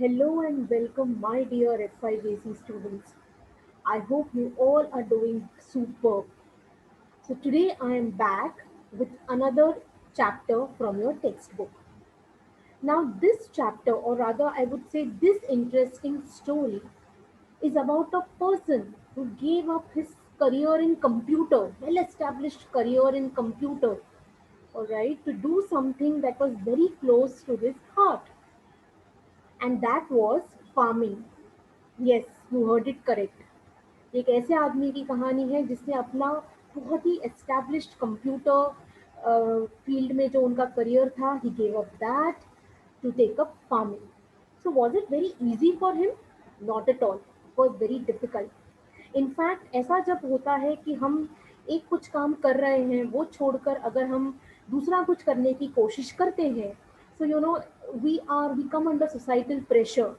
Hello and welcome, my dear F5AC students. I hope you all are doing superb. So, today I am back with another chapter from your textbook. Now, this chapter, or rather, I would say this interesting story, is about a person who gave up his career in computer, well established career in computer, all right, to do something that was very close to his heart, and that was farming. Yes, you heard it correct. एक ऐसे आदमी की कहानी है जिसने अपना बहुत ही established computer field में जो उनका करियर था, he gave up that to take up farming. So was it very easy for him? Not at all. It was very difficult. In fact ऐसा जब होता है कि हम एक कुछ काम कर रहे हैं, वो छोड़कर अगर हम दूसरा कुछ करने की कोशिश करते हैं, so we come under societal pressure.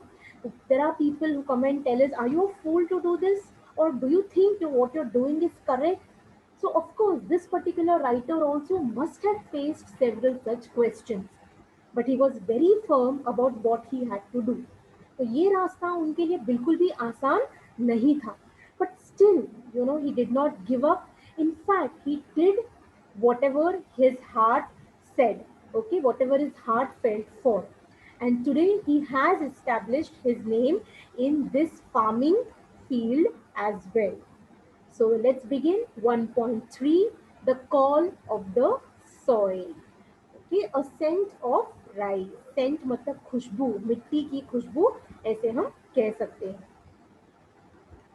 There are people who come and tell us, are you a fool to do this, or do you think what you're doing is correct? So of course this particular writer also must have faced several such questions, but he was very firm about what he had to do. तो ये रास्ता उनके लिए बिल्कुल भी आसान नहीं था. But still, he did not give up. In fact, he did whatever his heart said, okay, whatever his heart felt for. And today he has established his name in this farming field as well. So let's begin. 1.3, the call of the soil. Okay, a scent of rice. Scent मतलब खुशबू, मिट्टी की खुशबू ऐसे हम कह सकते हैं.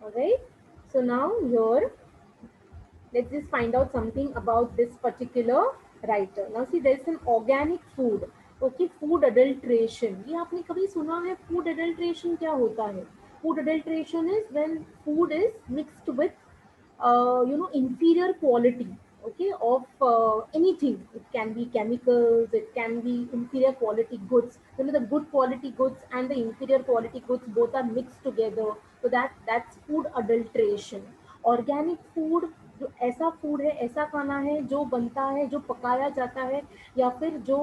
Alright. So now here, let's just find out something about this particular writer. Now see, there is an organic food. Okay, food adulteration. ये आपने कभी सुना है? Food adulteration क्या होता है? Food adulteration is when food is mixed with inferior quality, okay, of anything. It can be chemicals, it can be inferior quality goods. The good quality goods and the inferior quality goods both are mixed together, so that's food adulteration. Organic food जो ऐसा food है, ऐसा खाना है जो बनता है, जो पकाया जाता है, या फिर जो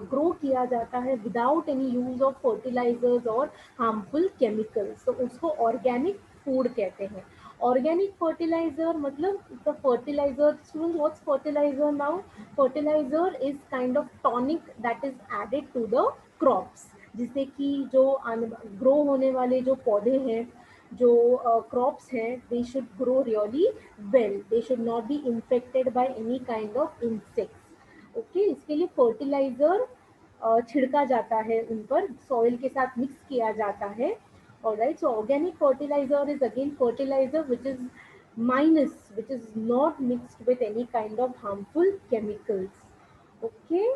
ग्रो किया जाता है without any use of fertilisers और हार्मफुल केमिकल्स, तो उसको ऑर्गेनिक फूड कहते हैं. Organic fertilizer मतलब the fertilizer. Students, what's fertilizer now? Fertilizer is kind of tonic that is added to the crops, जिससे कि जो ग्रो होने वाले जो पौधे हैं, जो क्रॉप्स हैं, they should grow really well. They should not be infected by any kind of insects. Okay, इसके लिए फर्टिलाइजर छिड़का जाता है, उन पर सॉइल के साथ मिक्स किया जाता है. All right, so organic fertilizer is again fertilizer which is minus, which is not mixed with any kind of harmful chemicals. Okay,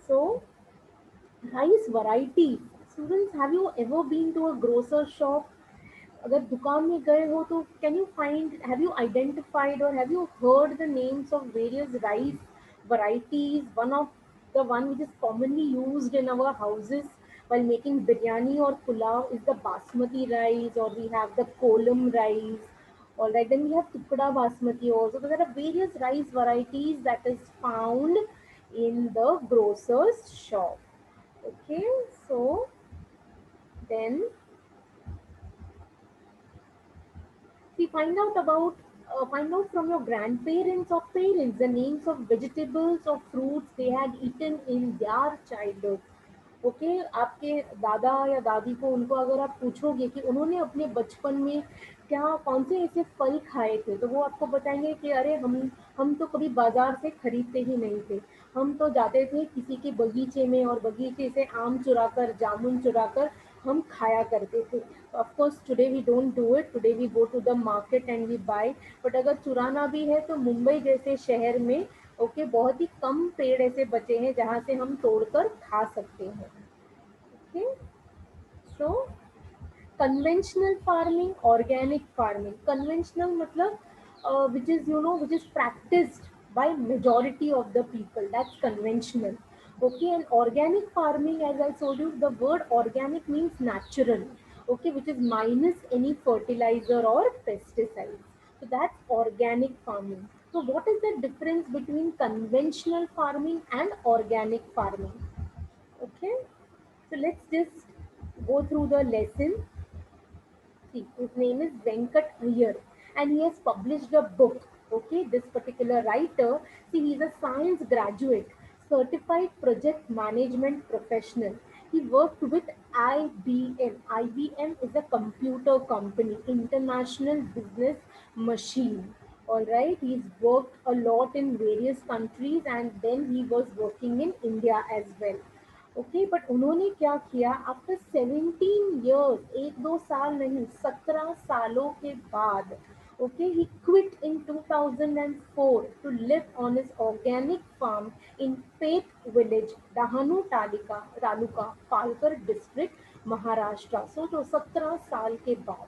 so rice variety. Students, have you ever been to a grocer shop? अगर दुकान में गए हो तो can you find, have you identified or have you heard the names of various rice varieties? One which is commonly used in our houses while making biryani or pulao is the basmati rice, or we have the kolam rice. All right, then we have tukda basmati also. So there are various rice varieties that is found in the grocer's shop. Okay, so then see, find out from your grandparents or parents the names of vegetables or fruits they had eaten in their childhood. Okay, आपके दादा या दादी को, उनको अगर आप पूछोगे कि उन्होंने अपने बचपन में क्या कौन से ऐसे फल खाए थे, तो वो आपको बताएंगे कि अरे हम तो कभी बाजार से खरीदते ही नहीं थे. हम तो जाते थे किसी के बगीचे में और बगीचे से आम चुराकर, जामुन चुराकर हम खाया करते थे. Of course today we don't do it. Today we go to the market and we buy. But अगर चुराना भी है तो मुंबई जैसे शहर में, ओके, बहुत ही कम पेड़ ऐसे बचे हैं जहाँ से हम तोड़कर खा सकते हैं. Okay, so conventional farming, organic farming. Conventional matlab which is, which is practiced by majority of the people, that's conventional. Okay, and organic farming, as I told you, the word organic means natural, okay, which is minus any fertilizer or pesticides. So that's organic farming. So what is the difference between conventional farming and organic farming? Okay, so let's just go through the lesson. See, his name is Venkat Iyer, and he has published a book. Okay, this particular writer, see, he's a science graduate, certified project management professional. He worked with IBM. IBM is a computer company, international business machine. All right, he's worked a lot in various countries, and then he was working in India as well. Okay but उन्होंने क्या किया after 17 years, एक दो साल नहीं 17 सालों के बाद okay he quit in 2004 to live on his organic farm in पेट विलेज डहानू तालुका पालकर डिस्ट्रिक्ट महाराष्ट्र सोचो 17 साल के बाद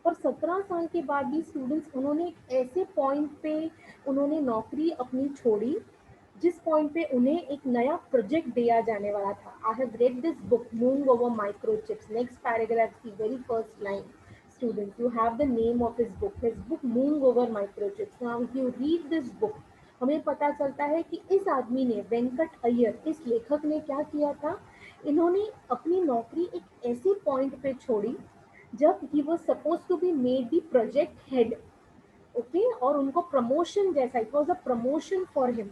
और 17 साल के बाद भी स्टूडेंट्स उन्होंने एक ऐसे पॉइंट पे उन्होंने नौकरी अपनी छोड़ी जिस पॉइंट पे उन्हें एक नया प्रोजेक्ट दिया जाने वाला था I have read this book moong over microchips next paragraph की very first line students you have the name of his book moong over microchips now if you read this book हमें पता चलता है कि इस आदमी ने वेंकट अय्यर इस लेखक ने क्या किया था इन्होंने अपनी नौकरी एक ऐसे पॉइंट पे छोड़ी जब he was suppose to be made the project head okay और उनको प्रमोशन जैसा it was a promotion for him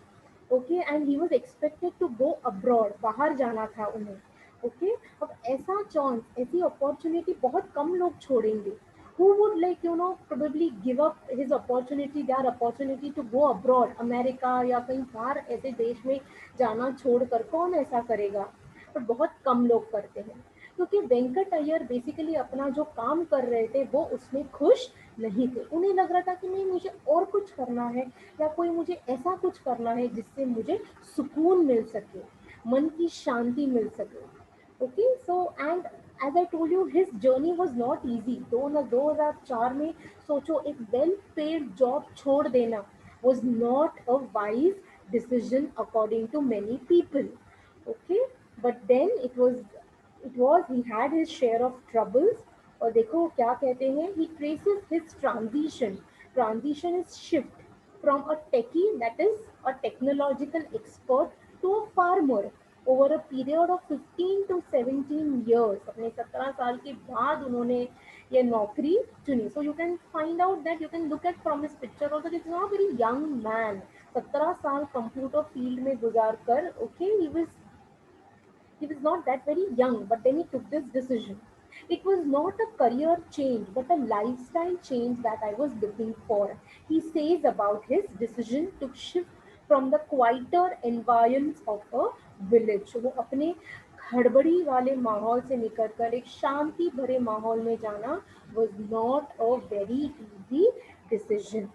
okay and he was expected to go abroad बाहर जाना था उन्हें ओके अब ऐसा चांस ऐसी अपॉर्चुनिटी बहुत कम लोग छोड़ेंगे who would like probably give up his opportunity their opportunity to go abroad America या कहीं बाहर ऐसे देश में जाना छोड़कर कौन ऐसा करेगा पर बहुत कम लोग करते हैं क्योंकि वेंकट अय्यर बेसिकली अपना जो काम कर रहे थे वो उसमें खुश नहीं थे उन्हें लग रहा था कि नहीं मुझे और कुछ करना है या कोई मुझे ऐसा कुछ करना है जिससे मुझे सुकून मिल सके मन की शांति मिल सके okay so and as I told you his journey was not easy 2004 में सोचो एक वेल पेड जॉब छोड़ देना was not a wise decision according to many people okay but then it was he had his share of troubles और देखो क्या कहते हैं he traces his transition is shift from a techie that is a technological expert to a farmer over a period of 15 to 17 years अपने 17 साल के बाद उन्होंने ये नौकरी चुनी so you can find out that you can look at from his picture also that he's not a very young man 17 साल computer field में गुजार कर okay he was not that very young, but then he took this decision. It was not a career change, but a lifestyle change that I was looking for. He says about his decision to shift from the quieter environs of a village. वो अपने हड़बड़ी वाले माहौल से निकलकर एक शांति भरे माहौल में जाना was not a very easy decision.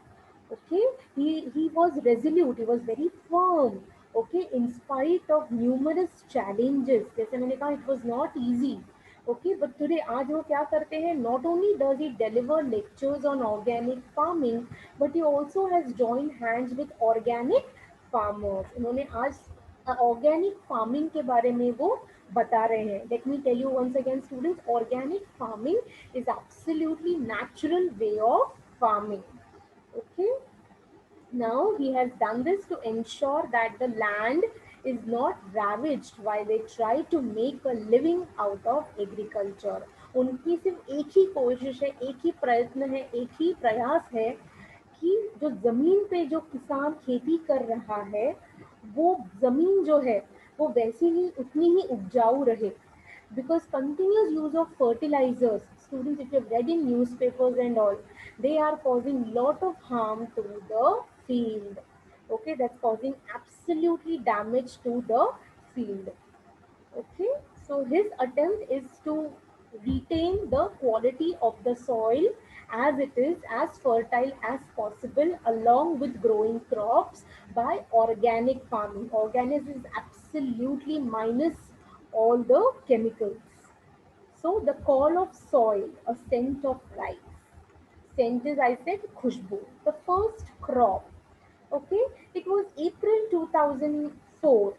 Okay, he was resolute, he was very firm. Okay, in spite of numerous challenges जैसे मैंने कहा it was not easy okay but today आज वो क्या करते हैं not only does he deliver lectures on organic farming but he also has joined hands with organic farmers उन्होंने आज ऑर्गेनिक फार्मिंग के बारे में वो बता रहे हैं let me tell you once again students organic farming is absolutely natural way of farming okay now he has done this to ensure that the land is not ravaged while they try to make a living out of agriculture. उनकी सिर्फ एक ही कोशिश है एक ही प्रयत्न है एक ही प्रयास है कि जो जमीन पे जो किसान खेती कर रहा है वो जमीन जो है वो वैसी ही उतनी ही उपजाऊ रहे because continuous use of fertilizers students if you've read in newspapers and all they are causing lot of harm to the field okay that's causing absolutely damage to the field okay so his attempt is to retain the quality of the soil as it is as fertile as possible along with growing crops by organic farming organic is absolutely minus all the chemicals so the call of soil a scent of rice scent is I said khushbu the first crop okay it was April 2004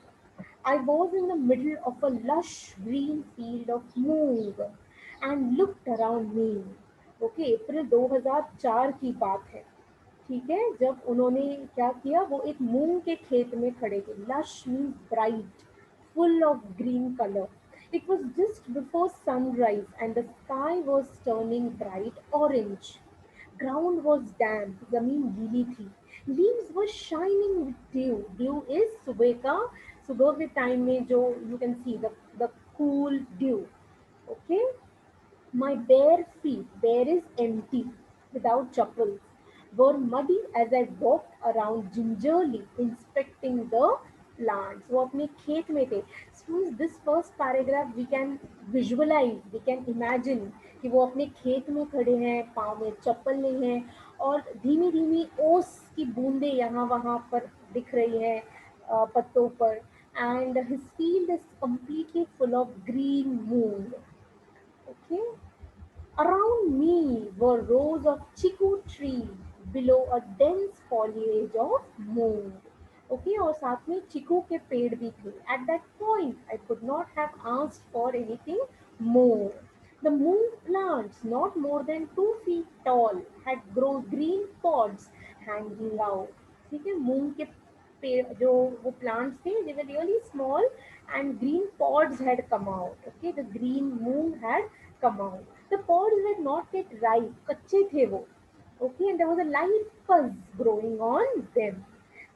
I was in the middle of a lush green field of moong and looked around me okay अप्रैल 2004 की बात है ठीक है जब उन्होंने क्या किया वो एक मूंग के खेत में खड़े थे lush means bright full of green colour It was just before sunrise and the sky was turning bright orange. Ground was damp, ज़मीन गीली थी. Leaves were shining with dew. Dew is सुबह का सुबह के टाइम में जो you can see the cool dew. Okay, my bare feet, bare is empty, without chappals, were muddy as I walked around gingerly inspecting the plants. वो अपने खेत में थे. Students, this first paragraph we can visualize, we can imagine कि वो अपने खेत में खड़े हैं, पाँव में चप्पल नहीं है और धीमी धीमी ओस की बूंदें यहाँ वहाँ पर दिख रही है पत्तों पर. And his field is completely full of green moon. Okay. Around me were rows of chiku trees below a dense foliage of moong. Okay, और साथ में चिकू के पेड़ भी थे. At that point, I could not have asked for anything more. The moong plants, not more than 2 feet tall, had grown green pods hanging out. ठीक है, मूंग के पेड़ जो वो plants थे, they were really small and green pods had come out. Okay, the green moong had come out. The pods were not yet ripe, कच्चे थे वो. Okay, and there was a light fuzz growing on them.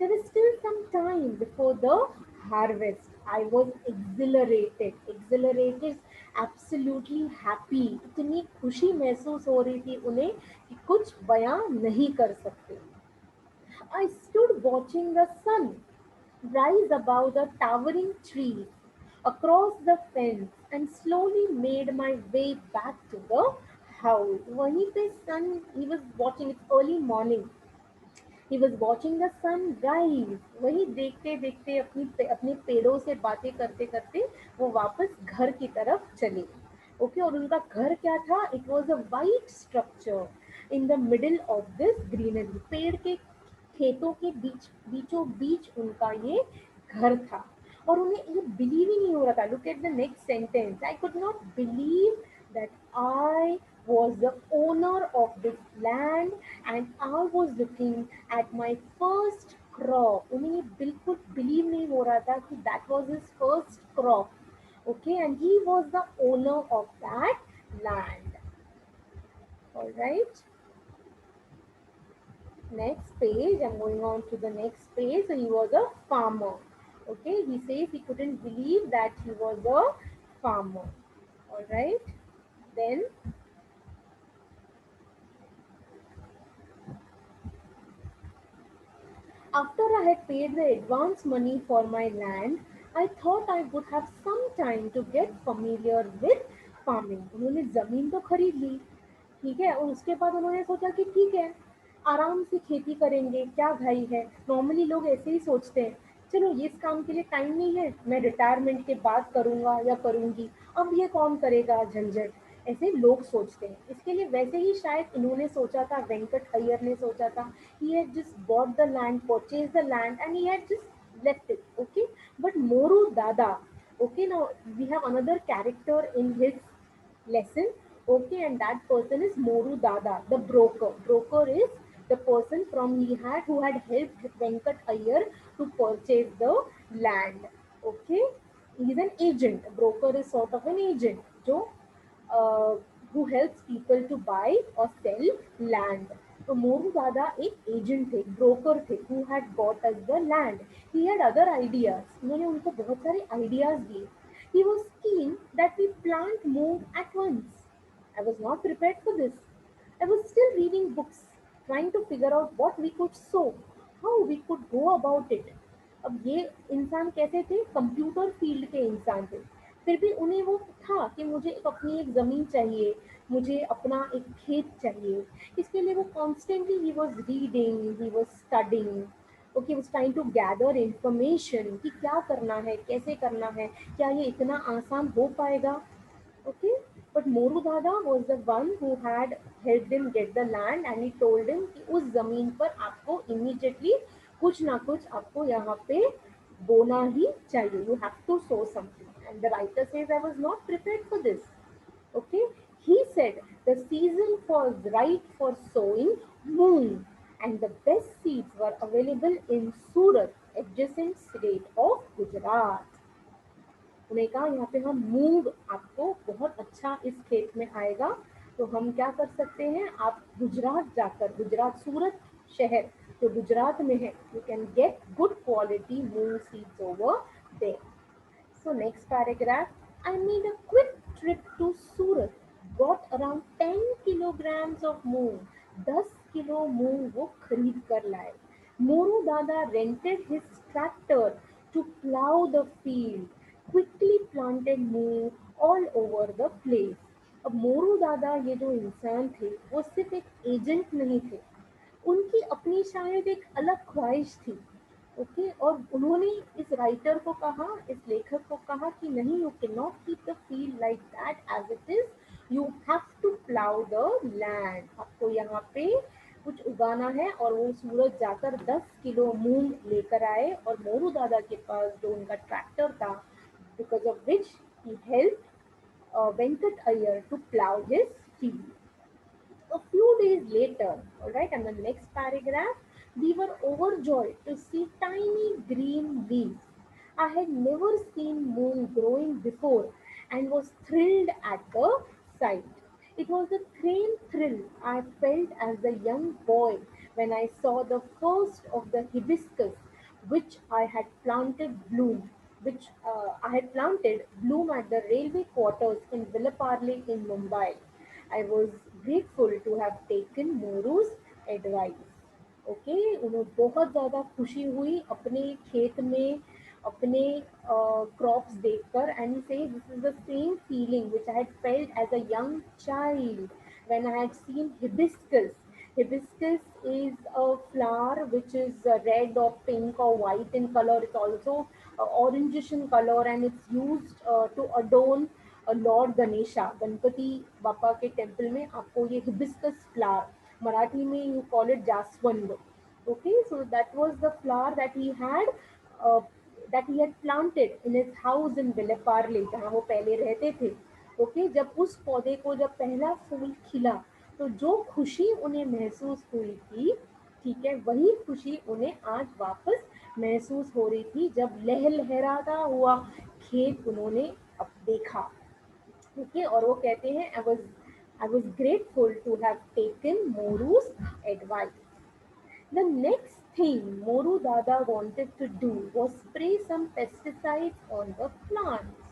There was still some time before the harvest. I was exhilarated. Exhilarated, absolutely happy. इतनी खुशी महसूस हो रही थी उन्हें कि कुछ बयां नहीं कर सकते. I stood watching the sun rise above the towering trees across the fence and slowly made my way back to the house. वहीं पे sun, he was watching, it's early morning. He was watching the sun rise. वही देखते देखते अपने पेड़ों से बातें करते करते वो वापस घर की तरफ चले. ओके, और उनका घर क्या था? It was a white structure in the middle of this greenery. पेड़ के खेतों के बीचों बीच उनका ये घर था. और उन्हें ये बिलीव ही नहीं हो रहा था. Look at the next sentence. I could not believe that I was the owner of this land and I was looking at my first crop. उन्हें ये बिल्कुल बिलीव नहीं हो रहा था कि that was his first crop. Okay, and he was the owner of that land. All right. Next page. I'm going on to the next page. So he was a farmer. Okay, he says he couldn't believe that he was a farmer. All right. Then after I had paid the advance money for my land, I thought I would have some time to get familiar with farming. उन्होंने ज़मीन तो खरीद ली, ठीक है, और उसके बाद उन्होंने सोचा कि ठीक है, आराम से खेती करेंगे, क्या घाई है. नॉर्मली लोग ऐसे ही सोचते हैं, चलो ये इस काम के लिए टाइम नहीं है, मैं रिटायरमेंट के बाद करूँगा या करूँगी, अब ये कौन करेगा झंझट. ऐसे लोग सोचते हैं. इसके लिए वैसे ही शायद इन्होंने सोचा था, वेंकट अय्यर ने सोचा था. He had just bought the land, purchased the land, and he had just left it. Okay, but Moru Dada. Okay, now we have another character in his lesson. Okay, and that person is Moru Dada, the broker. Broker is the person from he had who had helped Venkat Iyer to purchase the land. Okay, he is an agent. A broker is sort of an agent. जो uh, who helps people to buy or sell land. तो मोरू दादा एक agent थे, broker थे, who had bought us the land. He had other ideas. उन्होंने उनको बहुत सारे ideas दिए. He was keen that we plant moong at once. I was not prepared for this. I was still reading books, trying to figure out what we could sow, how we could go about it. अब ये इंसान कैसे थे? Computer field के इंसान थे. फिर भी उन्हें वो था कि मुझे अपनी एक ज़मीन चाहिए, मुझे अपना एक खेत चाहिए. इसके लिए वो constantly he was reading, he was studying. Okay, was trying to gather information कि क्या करना है, कैसे करना है, क्या ये इतना आसान हो पाएगा. ओके, बट मोरू दादा was the one who had help him get the land and he told him कि उस ज़मीन पर आपको इमीडिएटली कुछ ना कुछ आपको यहाँ पे बोना ही चाहिए. You have to sow something. And the writer says, I was not prepared for this. Okay. He said the season was right for sowing moong and the best seeds were available in Surat, adjacent state of Gujarat. उन्हें कहा यहाँ पे हम मूंग आपको बहुत अच्छा इस खेत में आएगा, तो हम क्या कर सकते हैं, आप गुजरात जाकर, गुजरात सूरत शहर जो गुजरात में है, you can get good quality moong seeds over there. So next paragraph, I made a quick trip to Surat, got around 10 kilograms of moong, 10 kilo मूंग वो खरीद कर लाए. मोरू दादा rented his tractor to plow the field, quickly planted moong all over the place. अब मोरू दादा ये जो इंसान थे वो सिर्फ एक एजेंट नहीं थे, उनकी अपनी शायद एक अलग ख्वाहिश थी. ओके, और उन्होंने इस राइटर को कहा, इस लेखक को कहा कि नहीं, you can not keep the field like that as it is, you have to plough the land. आपको यहाँ पे कुछ उगाना है. और वो सूरज जाकर 10 किलो मूंग लेकर आए, और मोरू दादा के पास जो उनका ट्रैक्टर था, because of which he help Venkat Iyer to plough his field. A few days later, alright, and the next paragraph, we were overjoyed to see tiny green leaves. I had never seen moon growing before and was thrilled at the sight. It was the same thrill I felt as a young boy when I saw the first of the hibiscus which I had planted bloom, which I had planted bloom at the railway quarters in Villaparle in Mumbai. I was grateful to have taken Moru's advice. Okay, उन्हें बहुत ज़्यादा खुशी हुई अपने खेत में अपने crops देखकर, and say this is the same feeling which I had felt as a young child when I had seen hibiscus. Hibiscus is a flower which is red or pink or white in color. It's also orangish in color, and it's used to adorn Lord Ganesha, Ganpati बापा के temple में आपको ये hibiscus flower, Marathi में you call it jaswand. Okay, so that was the flower that he had planted in his house in Vile Parle, जहाँ वो पहले रहते थे. ओके, जब उस पौधे को जब पहला फूल खिला, तो जो खुशी उन्हें महसूस हुई थी, ठीक है, वही खुशी उन्हें आज वापस महसूस हो रही थी जब लहलहाता हुआ खेत उन्होंने अब देखा. ओके, और वो कहते हैं I was grateful to have taken Moru's advice. The next thing Moru Dada wanted to do was spray some pesticides on the plants.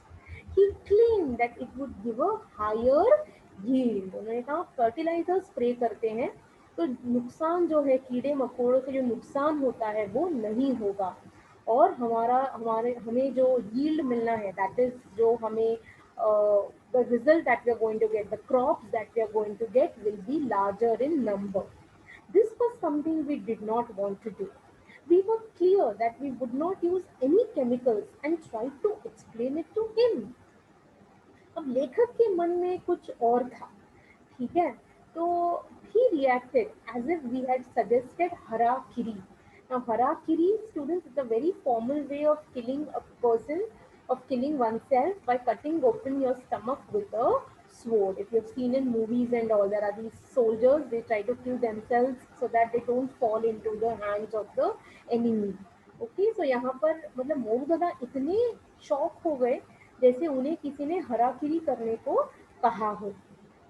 He claimed that it would give a higher yield. उन्होंने कहा fertiliser spray करते हैं तो नुकसान जो है, कीड़े मकोड़ों से जो नुकसान होता है वो नहीं होगा, और हमें जो यील्ड मिलना है, दैट इज जो हमें the result that we are going to get, the crops that we are going to get will be larger in number. This was something we did not want to do. We were clear that we would not use any chemicals and tried to explain it to him. अब लेखक के मन में कुछ और था, ठीक है, तो he reacted as if we had suggested harakiri. Now harakiri, students, is a very formal way of killing a person, of killing oneself by cutting open your stomach with a sword. If you've seen in movies and all, there are these soldiers, they try to kill themselves so that they don't fall into the hands of the enemy. Okay, so यहाँ पर मतलब मोरू दादा इतने shock हो गए जैसे उन्हें किसी ने हराकिरी करने को कहा हो.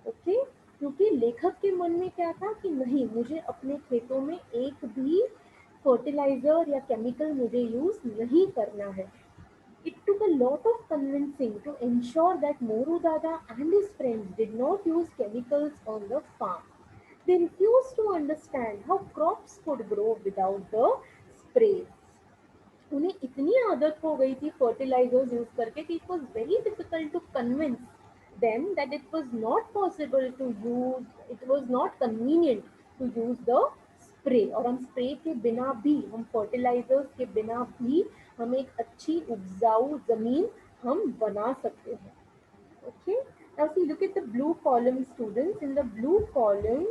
ओके, क्योंकि लेखक के मन में क्या था कि नहीं, मुझे अपने खेतों में एक भी फर्टिलाइजर या केमिकल मुझे यूज नहीं करना है. It took a lot of convincing to ensure that Moru Dada and his friends did not use chemicals on the farm. They refused to understand how crops could grow without the sprays. उन्हें इतनी आदत हो गई थी fertilisers use करके कि it was very difficult to convince them that it was not possible to use, it was not convenient to use the spray. और हम स्प्रे के बिना भी, हम फर्टिलाइजर्स के बिना भी हम एक अच्छी उपजाऊ जमीन हम बना सकते हैं. Okay, now see, look at the blue column, students. In the blue column,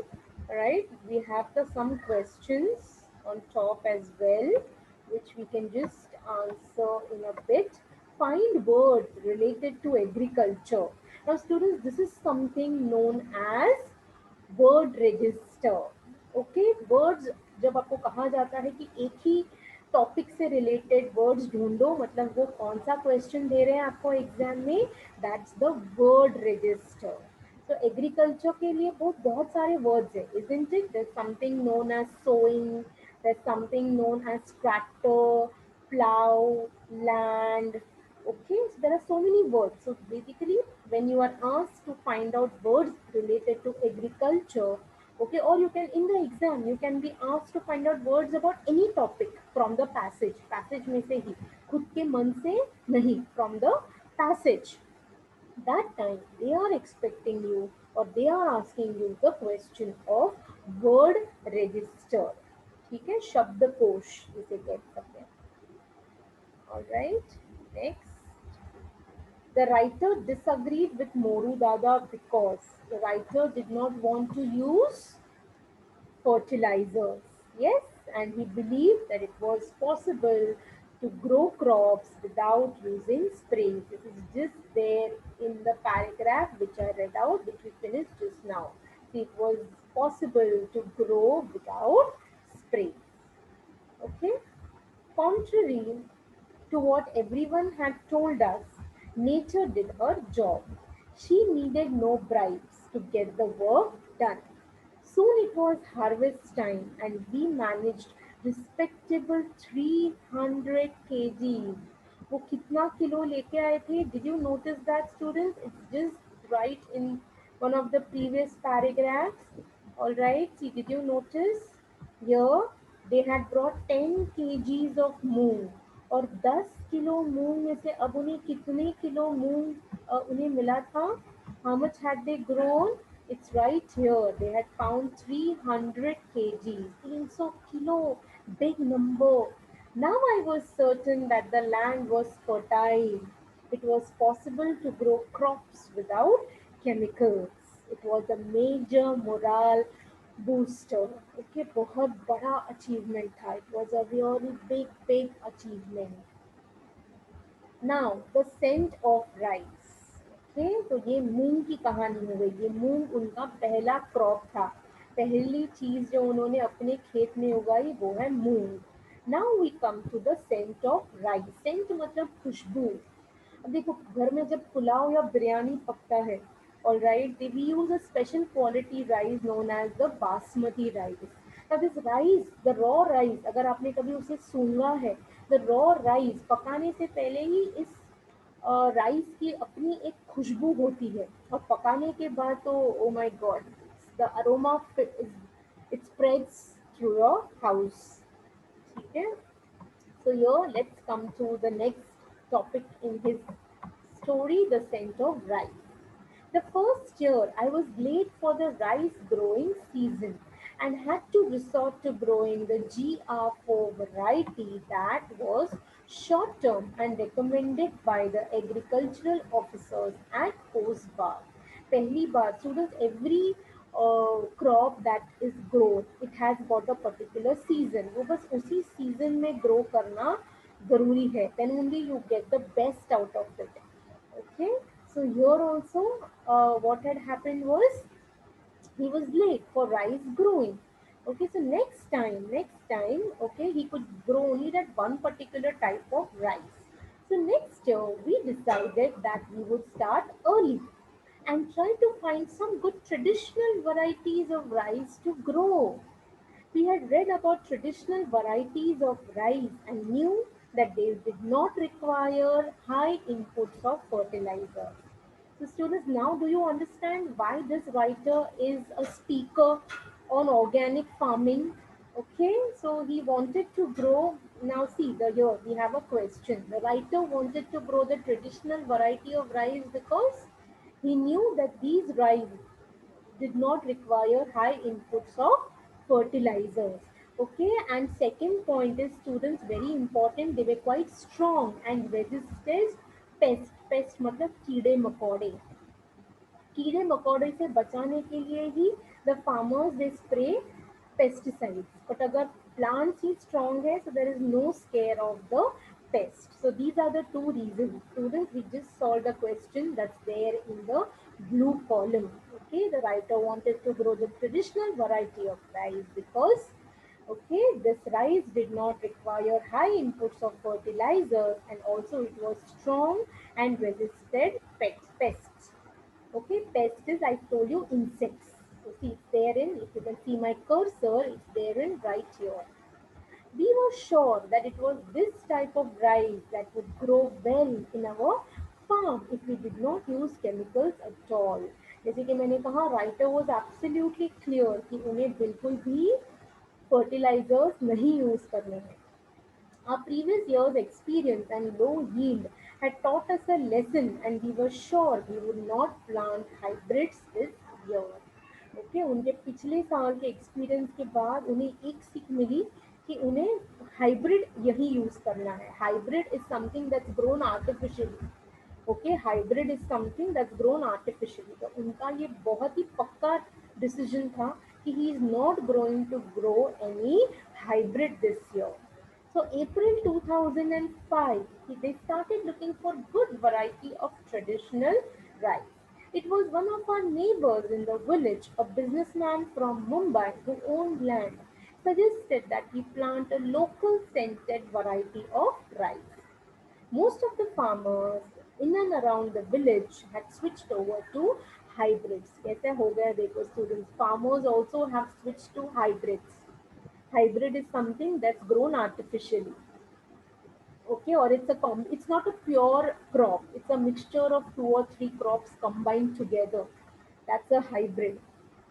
right, we have the some questions on top as well, which we can just answer in a bit. Find words related to agriculture. Now, students, this is something known as word register. Okay, words जब आपको कहा जाता है कि एक ही topic से related words ढूंढो, मतलब वो कौन सा क्वेश्चन दे रहे हैं आपको एग्जाम में, दैट्स द वर्ड रजिस्टर. तो एग्रीकल्चर के लिए बहुत बहुत सारे वर्ड्स है, isn't it? There's something known as sowing, there's something known as tractor, plow, land. Okay, so there are so many words. So basically, when you are asked to find out words related to agriculture, okay, or you can in the exam you can be asked to find out words about any topic from the passage में से ही, खुद के मन से नहीं, from the passage. That time they are expecting you or they are asking you the question of word register. ठीक है, शब्दकोश जिसे कह सकते हैं. All right, next. The writer disagreed with Moru Dada because the writer did not want to use fertilizers. Yes, and he believed that it was possible to grow crops without using sprays. This is just there in the paragraph which I read out, which we finished just now. See, it was possible to grow without spray. Okay. Contrary to what everyone had told us, nature did her job. She needed no bribes to get the work done. Soon it was harvest time and we managed respectable 300 kgs. वो कितना kilo लेके आए थे? Did you notice that, students? It's just right in one of the previous paragraphs. All right. See, did you notice? Here they had brought 10 kgs of मूंग, और 10 kilo मूंग में से अब उन्हें कितने किलो मूंग उन्हें मिला था? How much had they grown? It's right here. They had found 300 kgs. 300 kilo, big number. Now I was certain that the land was fertile. It was possible to grow crops without chemicals. It was a major morale booster. Okay, बहुत बड़ा achievement था. It was a really big achievement. Now the scent of rice. Okay, तो ये मूंग की कहानी हो गई. ये मूंग उनका पहला क्रॉप था, पहली चीज जो उन्होंने अपने खेत में उगाई वो है मूंग. Now we come to the scent of rice. Scent मतलब खुशबू. अब देखो, घर में जब पुलाव या बिरयानी पकता है, all right, we use a special quality rice known as the basmati rice. अब इस राइस, द रॉ राइस, अगर आपने कभी उसे सूंघा है, द रॉ राइस पकाने से पहले ही इस राइस की अपनी एक खुशबू होती है, और पकाने के बाद तो oh my God, the aroma it spreads through your house. ठीक है. So here let's come to the next topic in his story, the scent of rice. The first year I was late for the rice growing season and had to resort to growing the GR4 variety that was short term and recommended by the agricultural officers at Coast Bar. पहली बार, students, every crop that is grown, it has got a particular season. वो बस उसी season में grow करना ज़रूरी है. Then only you get the best out of it. Okay, so here also what had happened was he was late for rice growing. Okay, so next time, okay, he could grow only that one particular type of rice. So next year we decided that we would start early and try to find some good traditional varieties of rice to grow. We had read about traditional varieties of rice and knew that they did not require high inputs of fertilizer. So students, now do you understand why this writer is a speaker on organic farming? Okay, so he wanted to grow. Now see, the here we have a question. The writer wanted to grow the traditional variety of rice because he knew that these rice did not require high inputs of fertilizers. Okay, and second point is, students, very important, they were quite strong and resisted pest. Pest मतलब कीड़े मकोड़े. कीड़े मकोड़े से बचाने के लिए ही the farmers they spray pesticides. But अगर प्लांट्स ही स्ट्रॉन्ग है, so there is no scare of the pest. So these are the two reasons. Students, we just solved the question that's there in the blue column. Okay, the writer wanted to grow the traditional variety of rice because Okay, this rice did not require high inputs of fertilizers, and also it was strong and resisted pests. Okay, pests is, I told you, insects. So see, it's there in, if you can see my cursor, it's there in right here. We were sure that it was this type of rice that would grow well in our farm if we did not use chemicals at all. जैसे कि मैंने कहा, writer was absolutely clear कि उन्हें बिल्कुल भी fertilisers नहीं use करने हैं. Our previous year's experience and low yield had taught us a lesson, and we were sure we would not plant hybrids this year. Okay, उनके पिछले साल के एक्सपीरियंस के बाद उन्हें एक सीख मिली कि उन्हें हाइब्रिड यही यूज करना है. Hybrid is something that's grown artificially. Okay, hybrid is something that's grown artificially. तो उनका ये बहुत ही पक्का डिसीजन था कि he is not going to grow any hybrid this year. So April 2005, they started looking for good variety of traditional rice. It was one of our neighbors in the village, a businessman from Mumbai who owned land, suggested that we plant a local scented variety of rice. Most of the farmers in and around the village had switched over to hybrids. कैसे हो गया देखो students, farmers also have switched to hybrids. Hybrid is something that's grown artificially. Okay, or it's not a pure crop, it's a mixture of two or three crops combined together. That's a hybrid.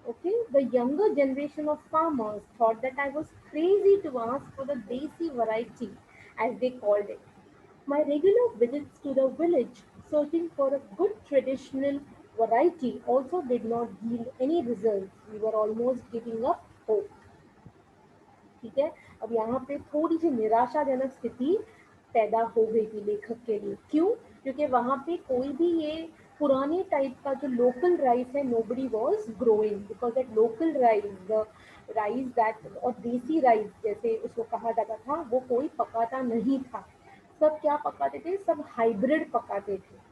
Okay, the younger generation of farmers thought that I was crazy to ask for the desi variety, as they called it. My regular visits to the village searching for a good traditional variety also did not yield any results. We were almost giving up hope. ठीक है. अब यहाँ पे थोड़ी सी निराशाजनक स्थिति पैदा हो गई थी लेखक के लिए. क्यों? क्योंकि वहाँ पे कोई भी ये पुराने टाइप का जो लोकल राइस है, nobody was growing, because that local rice, the rice that, और देसी राइस जैसे उसको कहा जाता था, वो कोई पकाता नहीं था. सब क्या पकाते थे? सब हाइब्रिड पकाते थे.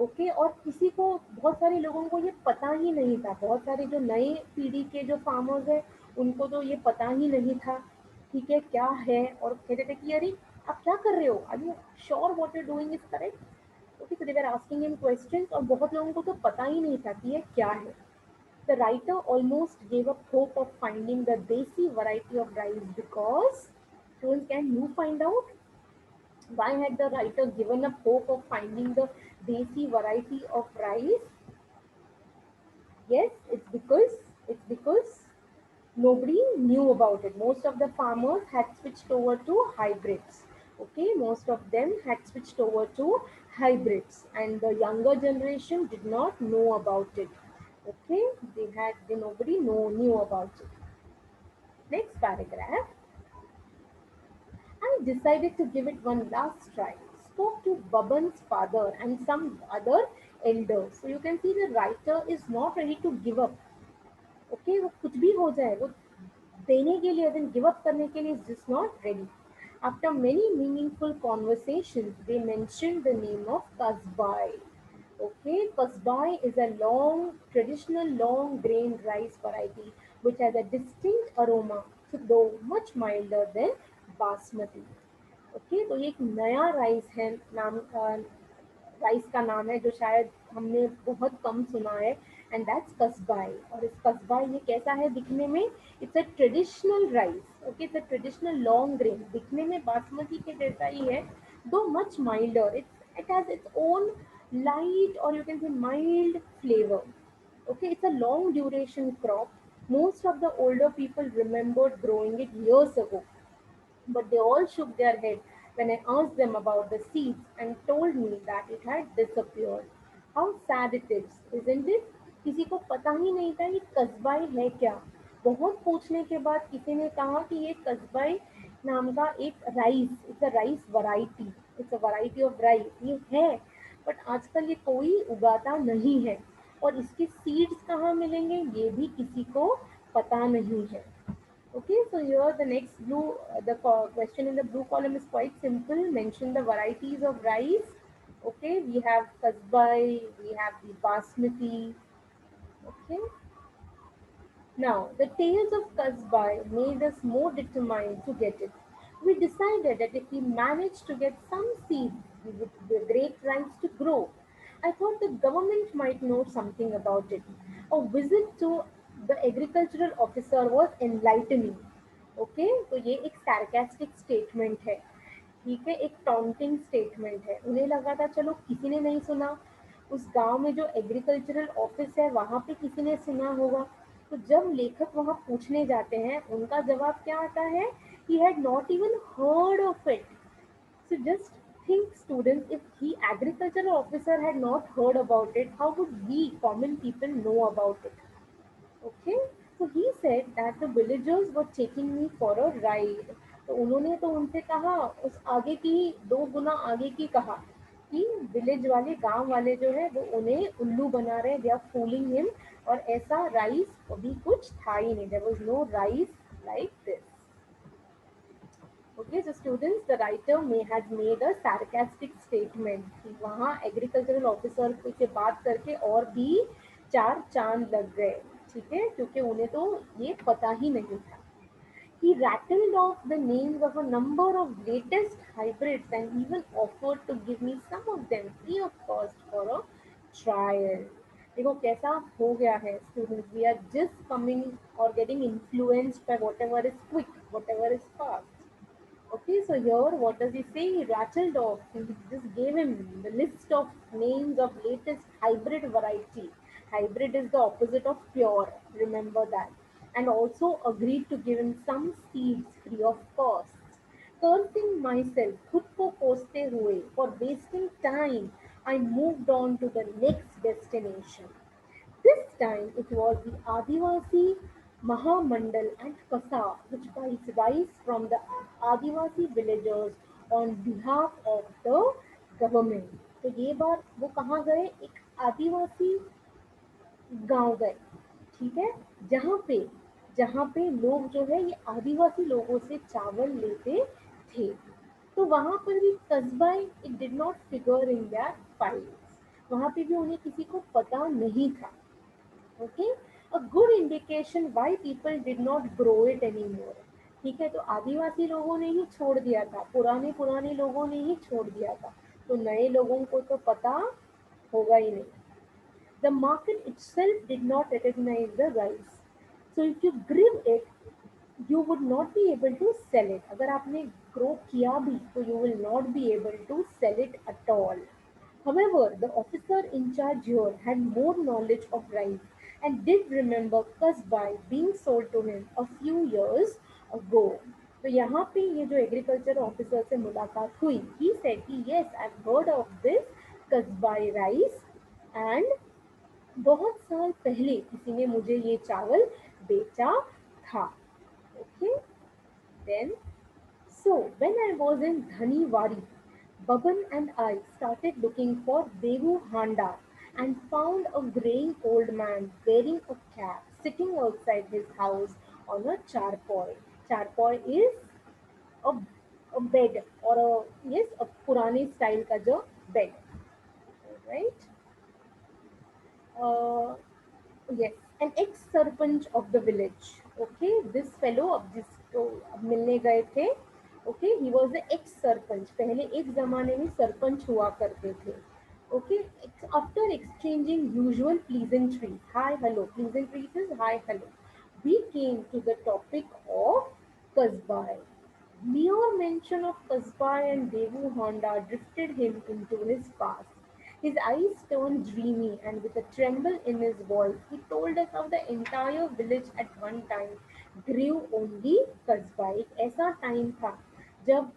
ओके, और किसी को, बहुत सारे लोगों को ये पता ही नहीं था. बहुत सारे जो नए पीढ़ी के जो फार्मर्स हैं, उनको तो ये पता ही नहीं था, ठीक है, क्या है. और कहते थे कि अरे आप क्या कर रहे हो, are you sure what you doing is correct. Okay, so they were asking him questions, और बहुत लोगों को तो पता ही नहीं था कि ये क्या है. The writer almost gave up hope of finding the desi variety of rice because, students, can you find out why had the writer given up hope of finding the desi variety of rice? Yes, it's because nobody knew about it. Most of the farmers had switched over to hybrids. Okay, most of them had switched over to hybrids, and the younger generation did not know about it. Okay, nobody knew about it. Next paragraph. I decided to give it one last try. Spoke to Baban's father and some other elders. So you can see the writer is not ready to give up. Okay, वो कुछ भी हो जाए, वो देने के लिए, then give up करने के लिए is just not ready. After many meaningful conversations, they mentioned the name of Kasbai. Okay, Kasbai is a long, traditional long grain rice variety which has a distinct aroma, though much milder than Basmati. Okay, तो ये एक नया rice है, नाम rice का नाम है जो शायद हमने बहुत कम सुना है, एंड दैट्स कस्बाई. और इस कस्बाई ये कैसा है दिखने में? It's a traditional rice. Okay, it's a traditional long grain, दिखने में बासमती के जैसा ही है, दो much milder. It has its own light, or you can say mild flavor. Okay, it's a long duration crop. Most of the older people remembered growing it years ago, but they all shook their head when I asked them about the seeds and told me that it had disappeared. How sad it is, isn't it? किसी को पता ही नहीं था ये कस्बाई है क्या. बहुत पूछने के बाद किसी ने कहा कि ये कस्बाई नाम का एक rice, it's a rice variety, it's a variety of rice, ये है, बट आजकल ये कोई उगाता नहीं है, और इसके सीड्स कहाँ मिलेंगे ये भी किसी को पता नहीं है. Okay, so here the next question in the blue column is quite simple. Mention the varieties of rice. Okay, we have kasbai, we have the basmati. Okay, Now, the tales of Kasbai made us more determined to get it. We decided that if we managed to get some seeds, we would be great rice to grow. I thought the government might know something about it. A visit to the agricultural officer was enlightening. Okay तो ये एक sarcastic statement है, ठीक है, एक taunting statement है। उन्हें लगा था चलो किसी ने नहीं सुना, उस गांव में जो एग्रीकल्चरल ऑफिस है वहां पे किसी ने सुना होगा। तो जब लेखक वहां पूछने जाते हैं उनका जवाब क्या आता है, he had not even heard of it. So just think students, if he agricultural officer had not heard about it, how would we common people know about it? Okay, so he said that the villagers were taking me for a ride. तो उन्होंने तो उनसे कहा, उस आगे की दो गुना आगे की कहा कि विलेज वाले गांव वाले जो है वो उन्हें उल्लू बना रहे हैं, दे आर फूलिंग हिम। और ऐसा राइस कभी कुछ था ही नहीं, there was no rice like this. Okay so students, the writer may had made a sarcastic statement कि वहाँ एग्रीकल्चरल ऑफिसर से बात करके और भी चार चांद लग गए, ठीक है, क्योंकि उन्हें तो ये पता ही नहीं था। He rattled off the names of a number of latest hybrids and even offered to give me some of them free of cost for a trial. देखो कैसा हो गया है students, we are just coming और getting influenced by whatever is quick, whatever is fast. Okay, so here what does he say? He rattled off. He just gave him the list of names of latest hybrid variety. Hybrid is the opposite of pure. Remember that. And also agreed to give him some seeds free of cost. Cursing myself, खुद को कोसते हुए for wasting time, I moved on to the next destination. This time it was the Adivasi Mahamandal and Kasa, which buys rice from the Adivasi villagers on behalf of the government. तो ये बार वो कहाँ गए, एक आदिवासी गांव गए, ठीक है, जहाँ पे जहाँ पे लोग जो है ये आदिवासी लोगों से चावल लेते थे। तो वहां पर भी कस्बा, it did not figure in their files, वहां पे भी उन्हें किसी को पता नहीं था। Okay, a good indication why people did not grow it anymore. ठीक है, तो आदिवासी लोगों ने ही छोड़ दिया था, पुराने पुराने लोगों ने ही छोड़ दिया था, तो नए लोगों को तो पता होगा ही नहीं। The market itself did not recognize the rice. So if you grew it, you would not be able to sell it. अगर आपने grow किया भी तो you will not be able to sell it at all. However, the officer in charge here had more knowledge of rice and did remember Kasbai being sold to him a few years ago. तो यहाँ पे ये जो agriculture officer से मुलाकात हुई, he said कि yes, I've heard of this Kasbai rice and बहुत साल पहले किसी ने मुझे ये चावल बेचा था। Okay, then so when I was in Dhaniwari, Baban and I started looking for Devu Handa and found a graying old man wearing a cap sitting outside his house on a charpoy. Charpoy is a, a bed or a, yes, a पुराने style का जो bed, right? Uh, yes, an ex-सरपंच of the village. Okay, this fellow अब जिसको अब मिलने गए थे, okay, he was the ex-सरपंच, पहले एक जमाने में सरपंच हुआ करते थे। Okay, after exchanging usual pleasantries, hi, hello, pleasantries is hi, hello, we came to the topic of Kasbai. Mere mention of Kasbai and Devu Honda drifted him into his past. His eyes turned dreamy, and with a tremble in his voice, he told us how the entire village at one time grew only Kasbah. एक ऐसा time था जब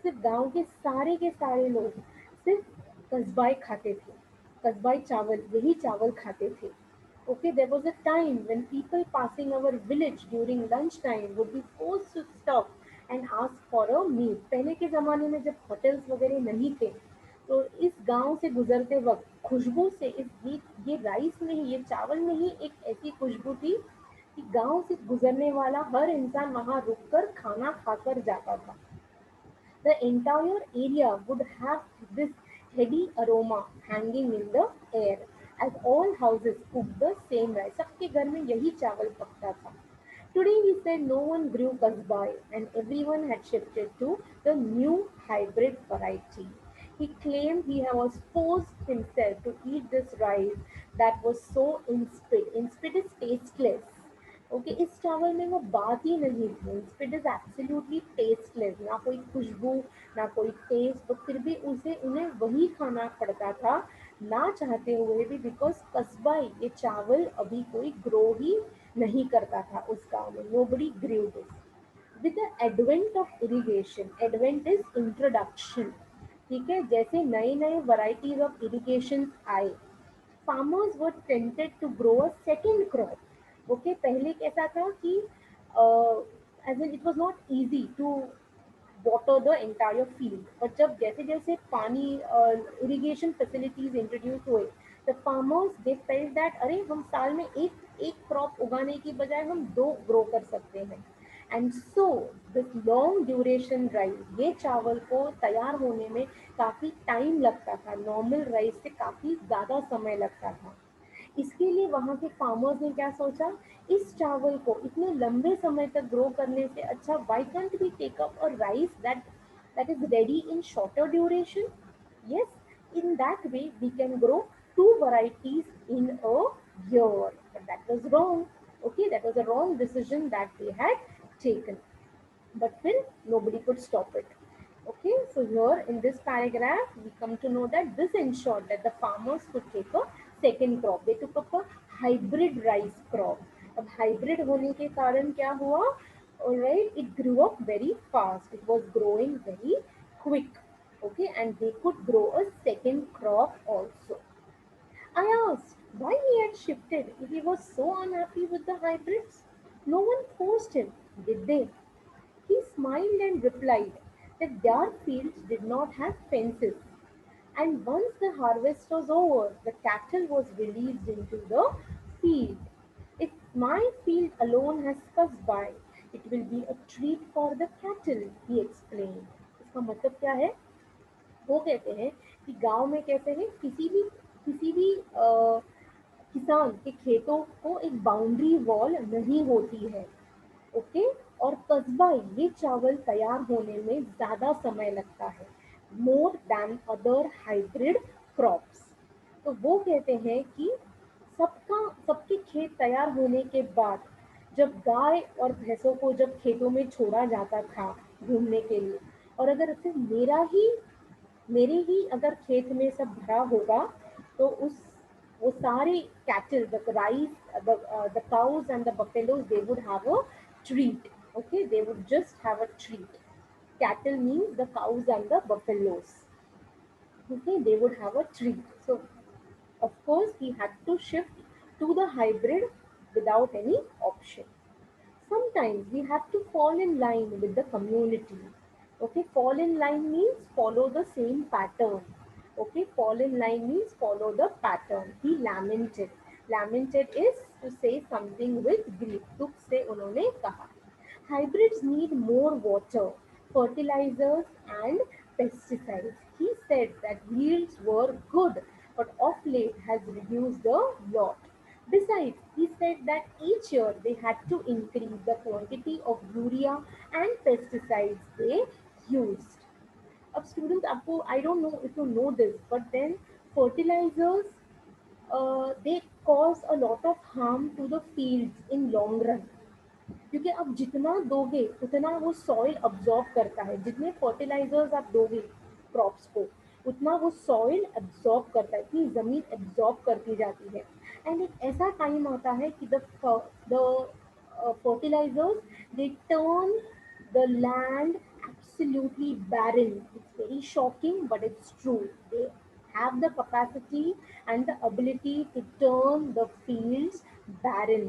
सिर्फ गांव के सारे लोग सिर्फ कस्बाई खाते थे, कस्बाई चावल, यही चावल खाते थे। Okay, there was a time when people passing our village during lunch time would be forced to stop and ask for a meal. पहले के ज़माने में जब होटल्स वगैरह नहीं थे, तो इस गांव से गुजरते वक्त खुशबू से ये राइस में ही, ये चावल में ही एक ऐसी खुशबू थी कि गांव से गुजरने वाला हर इंसान वहां रुककर खाना खाकर जाता था। The entire area would have this heady aroma hanging in the air. as all houses cooked the same rice. सबके घर में यही चावल पकता था. Today he said no one grew kasbai and everyone had shifted to the new hybrid variety. He claimed he was forced himself to eat this rice that was so insipid. Insipid is tasteless. Okay इस चावल में वो बात ही नहीं थी. इंस्पिड is absolutely tasteless, ना कोई खुशबू ना कोई टेस्ट, बट फिर भी उसे उन्हें वही खाना पड़ता था ना चाहते हुए भी, बिकॉज कस्बा ये चावल अभी कोई ग्रो ही नहीं करता था उस गांव में. Nobody grew this. With the advent of irrigation, advent is introduction, ठीक है, जैसे नए नए वराइटीज ऑफ इरिगेशन आए, farmers were tempted to grow a second crop. Okay, पहले कैसा था कि as in it was not easy to water the entire field, but जब जैसे जैसे पानी irrigation facilities introduced हुए, the farmers they felt that अरे हम साल में एक एक क्रॉप उगाने की बजाय हम दो ग्रो कर सकते हैं. And so this long duration rice, ये चावल को तैयार होने में काफ़ी टाइम लगता था, नॉर्मल राइस से काफ़ी ज़्यादा समय लगता था. इसके लिए वहाँ के फार्मर्स ने क्या सोचा, इस चावल को इतने लंबे समय तक ग्रो करने से अच्छा why can't we take up a rice that is ready in shorter duration. yes, in that way we can grow two varieties in a year. But that was wrong. Okay, that was a wrong decision that they had taken, but still nobody could stop it. Okay, so here in this paragraph, we come to know that this ensured that the farmers could take a second crop. They took up a hybrid rice crop. अब hybrid होने के कारण क्या हुआ? Alright, it grew up very fast. It was growing very quick. Okay, and they could grow a second crop also. I asked why he had shifted if he was so unhappy with the hybrids. No one forced him, did they? He smiled and replied that their fields did not have fences, and once the harvest was over, the cattle was released into the field. If my field alone has passed by, it will be a treat for the cattle, he explained. इसका मतलब क्या है? वो कहते हैं कि गांव में कैसे है, किसी भी किसान के खेतों को एक बाउंड्री वॉल नहीं होती है. ओके, और कस्बा ये चावल तैयार होने में ज़्यादा समय लगता है, more than other hybrid crops. तो वो कहते हैं कि सबके खेत तैयार होने के बाद जब गाय और भैंसों को जब खेतों में छोड़ा जाता था घूमने के लिए, और अगर सिर्फ मेरे ही अगर खेत में सब भरा होगा, तो उस वो सारे cattle, the rice, the cows and the buffaloes, they would have a treat. Okay, they would just have a treat. Cattle means the cows and the buffaloes. Okay, they would have a treat. So of course he had to shift to the hybrid without any option. Sometimes we have to fall in line with the community. Okay, fall in line means follow the same pattern. Okay, fall in line means follow the pattern. He lamented. Lamented is to say something with grief. दुख से उन्होंने कहा. Hybrids need more water, fertilizers, and pesticides. He said that yields were good, but of late has reduced a lot. Besides, he said that each year they had to increase the quantity of urea and pesticides they used. अब students आपको, I don't know if you know this, but then fertilizers they cause a lot of harm to the fields in long run, क्योंकि आप जितना दोगे उतना वो soil absorb करता है. जितने फर्टिलाइजर्स आप दोगे क्रॉप्स को, उतना वो सॉइल एब्जॉर्ब करता है, इतनी ज़मीन एब्जॉर्ब करती जाती है. एंड एक ऐसा टाइम आता है कि the fertilizers they turn the land absolutely barren. It's very shocking, but it's true. They have the capacity and the ability to turn the fields barren.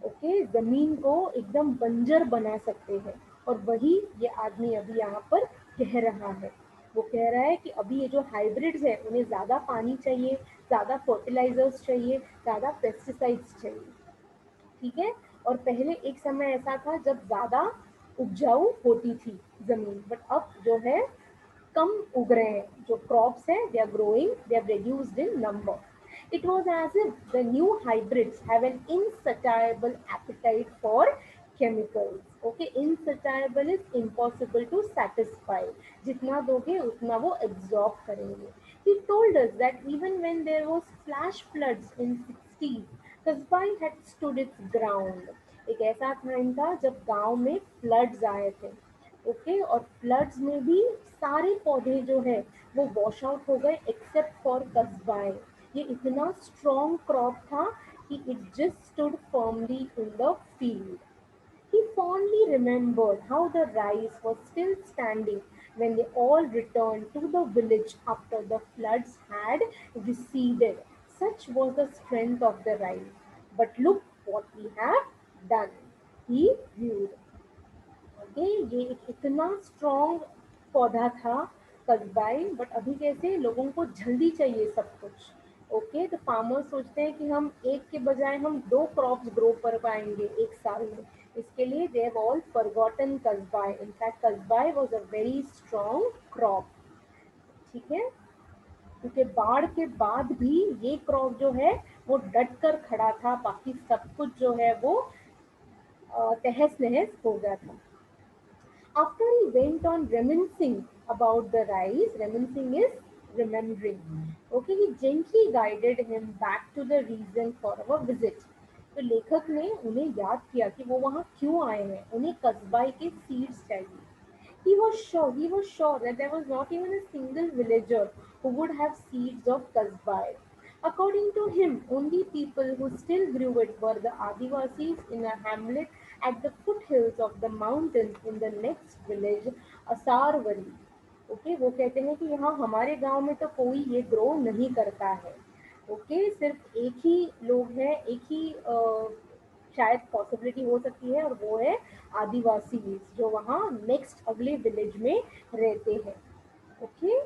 Okay, जमीन को एकदम बंजर बना सकते हैं. और वही ये आदमी अभी यहाँ पर कह रहा है. वो कह रहा है कि अभी ये जो हाइब्रिड्स है उन्हें ज़्यादा पानी चाहिए, ज़्यादा फर्टिलाइजर्स चाहिए, ज़्यादा पेस्टिसाइड्स चाहिए. ठीक है, और पहले एक समय ऐसा था जब ज़्यादा उपजाऊ होती थी ज़मीन, बट अब जो है कम उग रहे हैं. जो क्रॉप्स हैं they are growing, they are reduced in number. It was as if the new hybrids have an insatiable appetite for chemicals. Okay, insatiable is impossible to satisfy. जितना दोगे उतना वो absorb करेंगे. He told us that even when there was flash floods in 60s, Kasbai had stood its ground. एक ऐसा time था जब गांव में फ्लड्स आए थे. ओके, और फ्लड्स में भी सारे पौधे जो है वो वॉश आउट हो गए एक्सेप्ट फॉर कस्बाए. ये इतना स्ट्रॉन्ग क्रॉप था कि it just stood firmly in the field. He fondly remembered how the rice was still standing when they all returned to the village after the floods had receded. Such was the strength of the rice. But look what we have done. He viewed. Okay, ये एक इतना strong पौधा था कस्बाई, but अभी कैसे लोगों को जल्दी चाहिए सब कुछ. ओके, तो फार्मर्स सोचते हैं कि हम एक के बजाय हम दो क्रॉप्स ग्रो कर पाएंगे एक साल में. इसके लिए they have all forgotten Kasbai. In fact Kasbai was a very strong crop. ठीक है, क्योंकि बाढ़ के बाद भी ये क्रॉप जो है वो डट कर खड़ा था, बाकी सब कुछ जो है वो तहस नहस हो गया था. After he went on reminiscing about the rice, reminiscing is remembering. Okay, he gently guided him back to the reason for our visit. तो लेखक ने उन्हें याद किया कि वो वहाँ क्यों आए हैं. उन्हें कस्बाई के सीड्स चाहिए. He was sure that there was not even a single villager who would have seeds of kasbai. According to him, only people who still grew it were the Adivasis in a hamlet at the foothills of the mountains in the next village, Asarwari. Okay, वो कहते हैं कि यहाँ हमारे गांव में तो कोई ये ग्रो नहीं करता है. ओके, सिर्फ एक ही लोग हैं, एक ही शायद पॉसिबिलिटी हो सकती है, और वो है आदिवासी जो वहाँ नेक्स्ट अगले विलेज में रहते हैं. ओके,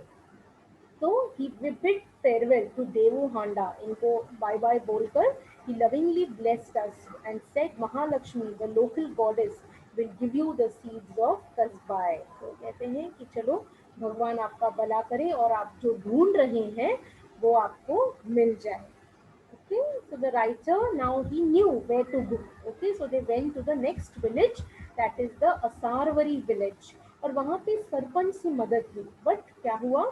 तो ही बिड फेयरवेल टू देवू हांडा. इनको बाय बाय बोलकर he lovingly blessed us and said Mahalakshmi, the local goddess, will give you the seeds of kasbai. तो कहते हैं कि चलो भगवान आपका भला करे और आप जो ढूंढ रहे हैं वो आपको मिल जाए. Okay, so the writer now he knew where to go. Okay, so they went to the next village, that is the Asarwari village. और वहाँ पे सरपंच से मदद ली. बट क्या हुआ,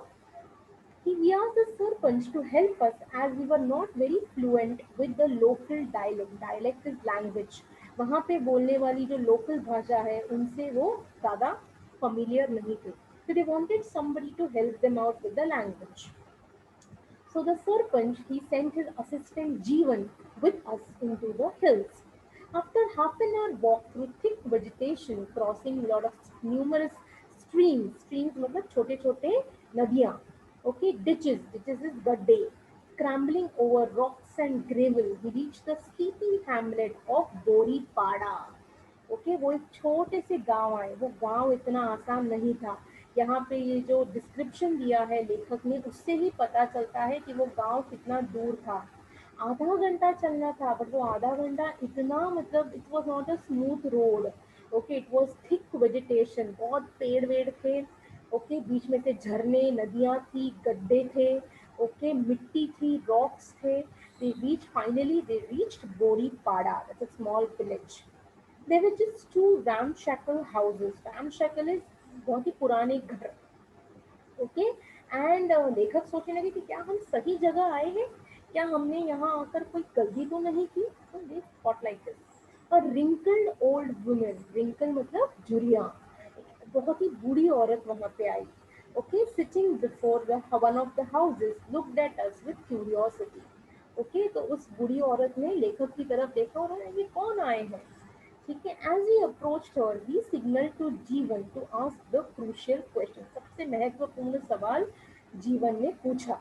we asked the sarpanch to help us as we were not very fluent with the local dialect. Dialect is language. वहाँ पे बोलने वाली जो लोकल भाषा है उनसे वो ज़्यादा familiar नहीं थे. So they wanted somebody to help them out with the language. So the Sarpanch he sent his assistant Jeevan with us into the hills. After half an hour walk through thick vegetation, crossing a lot of numerous streams मतलब छोटे छोटे नदियाँ. Okay, ditches is गड्ढे. Scrambling over rocks and gravel, we reached the sleepy hamlet of Boripada. Okay, वो एक छोटे से गांव आए. वो गांव इतना आसान नहीं था. यहाँ पे ये जो डिस्क्रिप्शन दिया है लेखक ने उससे ही पता चलता है कि वो गांव कितना दूर था. आधा घंटा चलना था, बट वो आधा घंटा इतना मतलब it was not a smooth road. Okay, it was thick vegetation, बहुत पेड़ वेड़ थे. ओके, बीच में से झरने नदियाँ थी, गड्ढे थे. ओके, मिट्टी थी, रॉक्स थे. They reached Boripada. That's a small village. There were just two ramshackle houses. Ramshackle is बहुत ही पुराने घर. ओके, एंड लेखक सोचने लगे कि क्या हम सही जगह आए हैं, क्या हमने यहाँ आकर कोई गलती तो नहीं की. So they thought like this. A wrinkled old woman, wrinkle मतलब झुर्रियाँ, बहुत ही बूढ़ी औरत वहाँ पे आई. Okay, sitting before the one of the houses, looked at us with curiosity. Okay, तो उस बूढ़ी औरत ने लेखक की तरफ देखा और ये कौन आए हैं. ठीक है, as we approached her we signal to Jeevan to ask the crucial question. सबसे महत्वपूर्ण सवाल जीवन ने पूछा.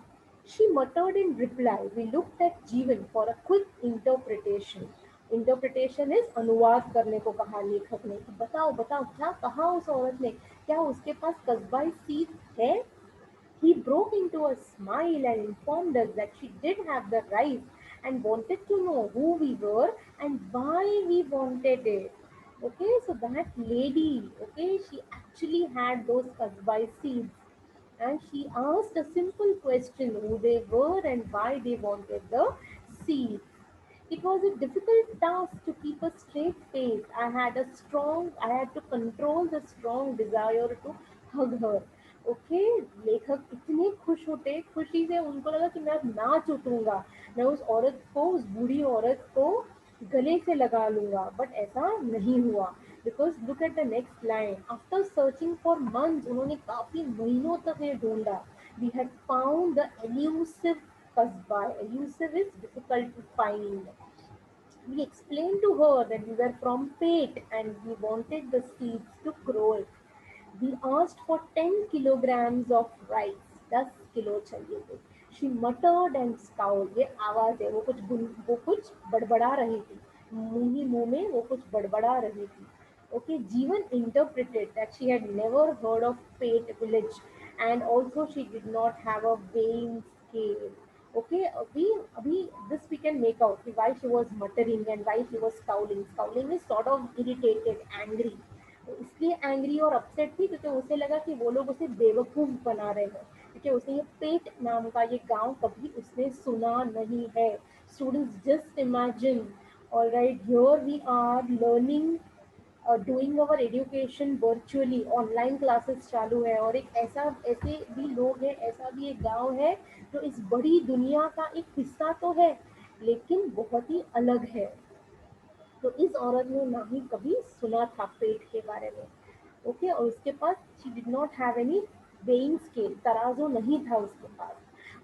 She muttered in reply. We looked at Jeevan for a quick interpretation. Interpretation is अनुवाद करने को कहा लेखक ने कि बताओ बताओ क्या कहा उस औरत ने, क्या उसके पास कस्बाई सीड है. He broke into a smile and informed us that she did have the right and wanted to know who we were and why we wanted it. Okay, so that lady, okay, she actually had those kasbai seeds. and she asked a simple question, who they were and why they wanted the seed. It was a difficult task to keep a straight face. I had to control the strong desire to hug her. Okay, लेखक इतने खुश होते, खुशी से उनको लगा कि मैं अब नाच उठूंगा, मैं उस औरत को, उस बूढ़ी औरत को गले से लगा लूंगा, बट ऐसा नहीं हुआ। Because look at the next line, after searching for months, उन्होंने काफी महीनों तक ये ढूंढा, we had found the elusive कस्बा, elusive is difficult to find. We explained to her that we were from Pate and we wanted the seeds to grow it. We asked for 10 kilograms of rice. 10 kilo चाहिए थे. She muttered and scowled. ये आवाज है, वो कुछ बड़बड़ा रही थी. मुंह ही मुंह में वो कुछ बड़बड़ा रही थी. Okay, Jeevan interpreted that she had never heard of Pate village and also she did not have a weighing scale. Okay, we this we can make out कि why she was muttering and why she was scowling. Scowling is sort of irritated, angry. तो इसलिए angry और upset थी क्योंकि उसे लगा कि वो लोग उसे बेवकूफ बना रहे हैं, क्योंकि उसे ये पेट नाम का ये गांव कभी उसने सुना नहीं है. Students just imagine, all right, here we are learning, doing our education virtually, online classes चालू है और एक ऐसा, ऐसे भी लोग हैं, ऐसा भी एक गांव है जो इस बड़ी दुनिया का एक हिस्सा तो है लेकिन बहुत ही अलग है. तो इस औरत ने ना ही कभी सुना था पेट के बारे में. ओके, और उसके पास she did not have any weighing scale, तराजू नहीं था उसके पास.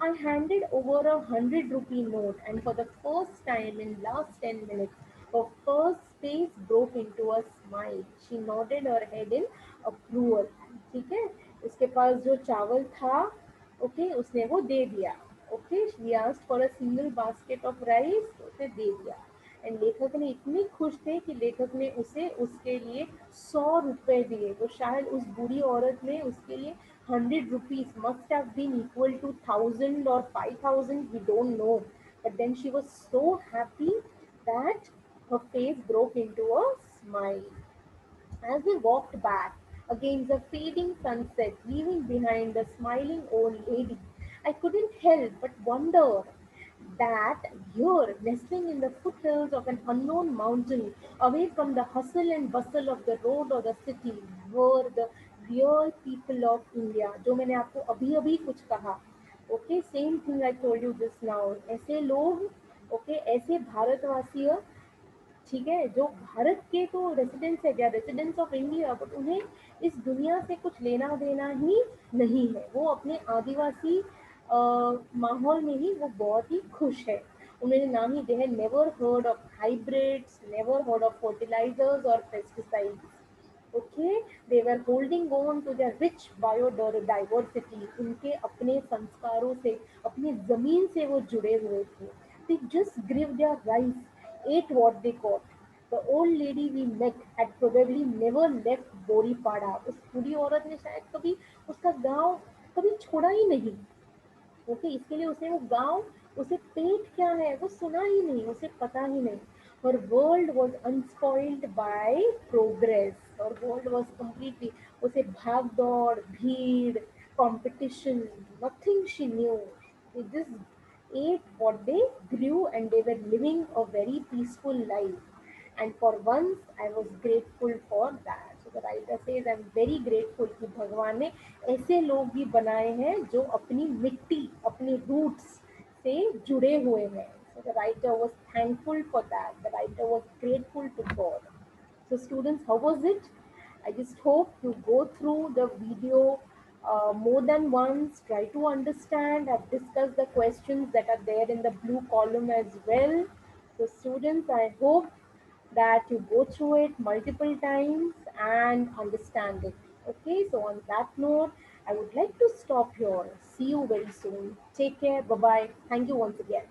I handed over a 100 rupee note, and for the first time in last 10 minutes, her first face broke into a smile. She nodded her head in approval. ठीक है, उसके पास जो चावल था, ओके, उसने वो दे दिया. Okay, we asked for a single basket of rice, उसे दे दिया. एंड लेखक ने इतने खुश थे कि लेखक ने उसे उसके लिए 100 रुपए दिए. तो शायद उस बूढ़ी औरत ने उसके लिए 100 rupees must have been equal to 1,000 or 5,000, we don't know, but then she was so happy that her face broke into a smile. As they walked back against the fading sunset, leaving behind the smiling old lady, I couldn't help but wonder that here, nestling in the foothills of an unknown mountain, away from the hustle and bustle of the road or the city, were the real people of India. जो मैंने आपको अभी अभी कुछ कहा. Okay, same thing I told you this now. ऐसे लोग, okay, ऐसे भारतवासी, ठीक है, जो भारत के तो रेसिडेंट्स है, या रेसिडेंट्स ऑफ इंडिया, बट उन्हें इस दुनिया से कुछ लेना देना ही नहीं है. वो अपने आदिवासी माहौल में ही वो बहुत ही खुश है. उन्होंने ना ही, they have never heard of hybrids, never heard of fertilisers और pesticides. Okay, they were holding on to the rich biodiversity. उनके अपने संस्कारों से, अपनी जमीन से वो जुड़े हुए थे. they just grieved their rice, ate what they caught. The old lady we met had probably never left Boripada. उस बूढ़ी औरत ने शायद कभी उसका गांव कभी छोड़ा ही नहीं. ओके, इसके लिए उसने वो गांव, उसे पेट क्या है वो सुना ही नहीं, उसे पता ही नहीं. Her world was unspoiled by progress. Her world was completely, उसे भाग दौड़, भीड़, competition, nothing she knew. They just ate what they grew and they were living a very peaceful life. And for once I was grateful for that. So the writer says, I'm very grateful कि भगवान ने ऐसे लोग भी बनाए हैं जो अपनी मिट्टी, अपने रूट्स से जुड़े हुए हैं. So the writer was thankful for that. The writer was grateful to God. So students, how was it? I just hope you go through the video more than once, try to understand. I've discussed the questions that are there in the blue column as well. So students, I hope that you go through it multiple times and understand it. Okay, so on that note, I would like to stop here. See you very soon. Take care. Bye bye. Thank you once again.